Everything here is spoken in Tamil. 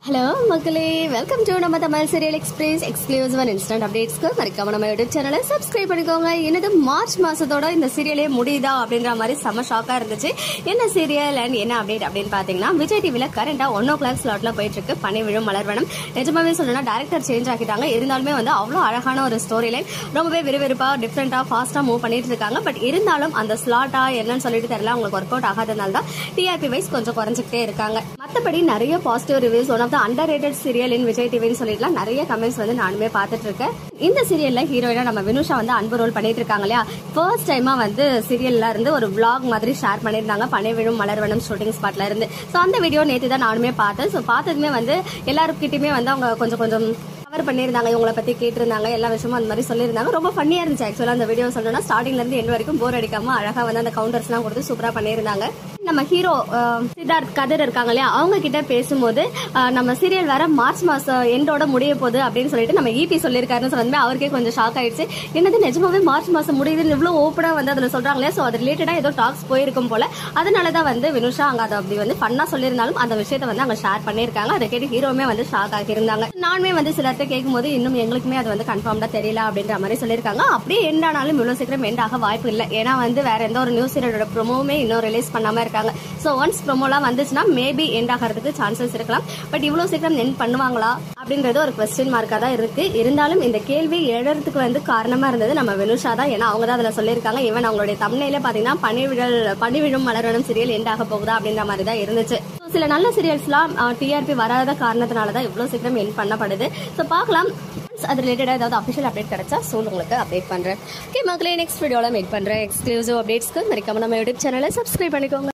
ஹலோ மக்களே, வெல்கம் டு நம்ம Tamil serial express exclusive and instant அப்டேட்ஸ்க்கு மறக்காம நம்ம யூடியூப் சேனலை சப்ஸ்கிரைப் பண்ணிக்கோங்க. என்னது மார்ச் மாசத்தோட இந்த சீரியலே முடியுதா அப்படின்ற மாதிரி செம ஷாக்கா இருந்துச்சு. என்ன சீரியல் அண்ட் என்ன அப்டேட் அப்படின்னு பாத்தீங்கன்னா, விஜய் டிவில கரண்டா 1 o'clock ஸ்லாட்ல போயிட்டு இருக்கு பனி விழும் மலர்வனம். நிஜமாவே சொல்லணும்னா டேரக்டர் சேஞ்ச் ஆக்கிட்டாங்க. இருந்தாலுமே அவ்வளோ அழகான ஒரு ஸ்டோரி லைன், ரொம்பவே விறுவிறுப்பா டிஃப்ரெண்டா ஃபாஸ்டா மூவ் பண்ணிட்டு இருக்காங்க. பட் இருந்தாலும் அந்த ஸ்லாட்டா என்னன்னு சொல்லிட்டு தெரியல, உங்களுக்கு ஒர்க் அவுட் ஆகாதனால தான் டிஆர்பி வைஸ் கொஞ்சம் குறைஞ்சிக்கிட்டே இருக்காங்க. மற்றபடி நிறைய positive reviews, one of the underrated serial in Vijay டிவின்னு சொல்லிட்டுலாம் நிறைய கமெண்ட்ஸ் நானுமே பார்த்துட்டு இருக்கேன். இந்த சீரியல்ல ஹீரோயினா நம்ம வினுஷா அன்பு ரோல் பண்ணிட்டு இருக்காங்க இல்லையா. ஃபர்ஸ்ட் டைமா சீரியல்ல இருந்து ஒரு vlog மாதிரி ஷேர் பண்ணியிருந்தாங்க, பனி விழும் மலர்வனம் ஷூட்டிங் ஸ்பாட்ல இருந்து. ஸோ அந்த வீடியோ நேற்று தான் நானுமே பார்த்தேன். ஸோ பார்த்ததுமே எல்லாருக்கிட்டையுமே அவங்க கொஞ்சம் கவர் பண்ணியிருந்தாங்க, இவங்களை பத்தி கேட்டிருந்தாங்க, எல்லா விஷயமும் அந்த மாதிரி சொல்லியிருந்தாங்க. ரொம்ப ஃபன்னியா இருந்துச்சு. ஆக்சுவலா அந்த வீடியோ சொல்லணும்னா ஸ்டார்டிங்ல இருந்து எண்ட் வரைக்கும் போர் அடிக்காம அழகா அந்த கவுண்டர்ஸ் எல்லாம் கொடுத்து சூப்பரா பண்ணியிருந்தாங்க. நம்ம ஹீரோ சித்தார்த் கதிர் இருக்காங்க இல்லையா, அவங்க கிட்ட பேசும்போது நம்ம சீரியல் வேற மார்ச் மாசம் எண்டோட முடிய போகுது அப்படின்னு சொல்லிட்டு நம்ம ஈபி சொல்லியிருக்காருன்னு சொன்னதுமே அவருக்கே கொஞ்சம் ஷாக் ஆயிடுச்சு. என்னது நிஜமாவே மார்ச் மாசம் முடியுதுன்னு இவ்வளவு ஓப்பனா அதுல சொல்றாங்களே. ஸோ அது ரிலேட்டடா ஏதோ டாக்ஸ் போயிருக்கும் போல. அதனாலதான் வினுஷா அங்க அதை அப்படி ஃபன்னா சொல்லியிருந்தாலும் அந்த விஷயத்தை அங்க ஷேர் பண்ணியிருக்காங்க. அதை கேட்டு ஹீரோமே ஷாக் ஆகியிருந்தாங்க. நானுமே சிலர்கிட்ட கேட்கும்போது இன்னும் எங்களுக்குமே அது கன்ஃபார்ம்டா தெரியல அப்படின்ற மாதிரி சொல்லியிருக்காங்க. அப்படியே எண்ட் ஆனாலும் இவ்வளவு சீக்கிரம் எண்ட் ஆக வாய்ப்பு இல்லை. ஏன்னா வேற எந்த ஒரு நியூஸ் சீரியலோட ப்ரோமோவுமே இன்னும் ரிலீஸ் பண்ணாம இருக்காங்க. சோ ஒன்ஸ் ப்ரோமோலாம் வந்துச்சுன்னா மேபி எண்ட் ஆகிறதுக்கு சான்சஸ் இருக்கலாம். பட் இவ்வளவு சீக்கிரம் எண்ட் பண்ணுவாங்களா அப்படின்றது ஒரு கொஸ்டின் மார்க்கா தான் இருக்கு. இருந்தாலும் இந்த கேள்வி எழறதுக்கு காரணமா இருந்தது நம்ம வினுஷா தான். ஏன்னா அவங்க தான் அதுல சொல்லியிருக்காங்க. ஈவன் அவங்களுடைய தம்ப்நெயிலே பாத்தீங்கன்னா பனி விழும் மலர்வனம் சீரியல் எண்ட் ஆக போகுதா அப்படின்ற மாதிரி தான் இருந்துச்சு. சில நல்ல சீரியல்ஸ்லாம் டிஆர்பி வராத காரணத்தினாலதான் இவ்வளவு சீக்கிரம் எண்ட் பண்ணப்படுது. ஸோ பார்க்கலாம், அது ரிலேட்டடா ஏதாவது அபிஷியல் அப்டேட் கிடைச்சா சூன் உங்களுக்கு அப்டேட் பண்றேன். ஓகே மக்களே, நெக்ஸ்ட் வீடியோல மீட் பண்றேன். எக்ஸ்க்ளூசிவ் அப்டேட்ஸ்க்கு மறக்காம நம்ம யூடியூப் சேனலை சப்ஸ்கிரைப் பண்ணிக்கோங்க.